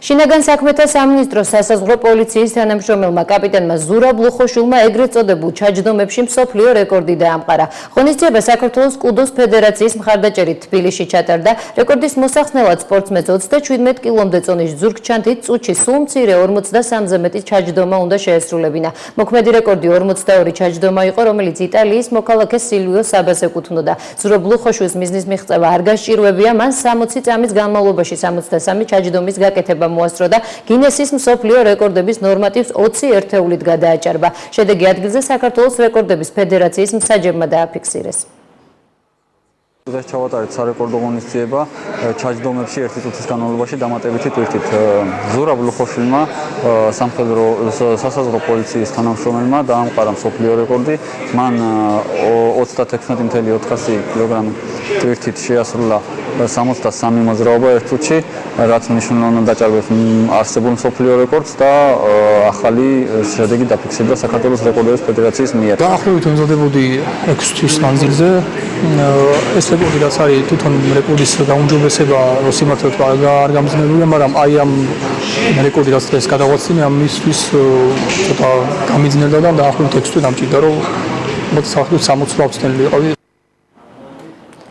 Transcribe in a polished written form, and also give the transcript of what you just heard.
შინაგან საქმეთა სამინისტროს სასაზღვრო პოლიციის თანამშრომელმა კაპიტანმა ზურაბ ლუხოშვილმა ეგრეთ წოდებულ ჩაჯდომებში მსოფლიო რეკორდი დაამყარა. ღონისძიება საქართველოს კუდოს ფედერაციის მხარდაჭერით თბილისში ჩატარდა. რეკორდის მოსახსნელად სპორტსმენს 37 კილომდე წონის ზურგჩანთით წუთში სულ მცირე 43-ზე მეტი ჩაჯდომა უნდა შეესრულებინა. მოქმედი რეკორდი 42 ჩაჯდომა იყო, რომელიც იტალიის მოქალაქე სილვიო საბას ეკუთვნოდა. ზურაბ ლუხოშვილის მიზნის მიღწევა არ გასჭირვებია, მან 60 წამის განმავლობაში 63 ჩაჯდომის გაკეთება მოასწრო და გინესის მსოფლიო რეკორდების ნორმატივს 20 ერთეულით გადააჭარბა. შედეგი ადგილზე საქართველოს რეკორდების ფედერაციის მსაჯებმა დააფიქსირეს. დღეს ჩავატარეთ სარეკორდო ღონისძიება ჩაჯდომებში 1 წუთის განმავლობაში დამატებითი ტვირთით. ზურაბ ლუხოშვილმა სასაზღვრო პოლიციის თანამშრომელმა დაამყარა მსოფლიო რეკორდი. მან 36.400 კილოგრამი ტვირთით შეასრულა 63 მოძრაობა 1 წუთში, რაც მნიშვნელოვნად დაჭარბებს არსებულ მსოფლიო რეკორდს და ახალი შედეგი დაფიქსირდა საქართველოს რეკორდების ფედერაციის მიერ. დაახლოებით ემზადებოდი 6 თვის მანძილზე. ეს რეკორდი რაც არის თვითონ რეკორდის გაუმჯობესება სიმართლედ არ გამძნელია, მაგრამ აი ამ რეკორდი რაც დღეს გადაგვაცინე ამისთვის ცოტა გამიძნელდა და დაახლოებით 6 თვე დამჭირდა, რომ 60 წელი ვიყავი.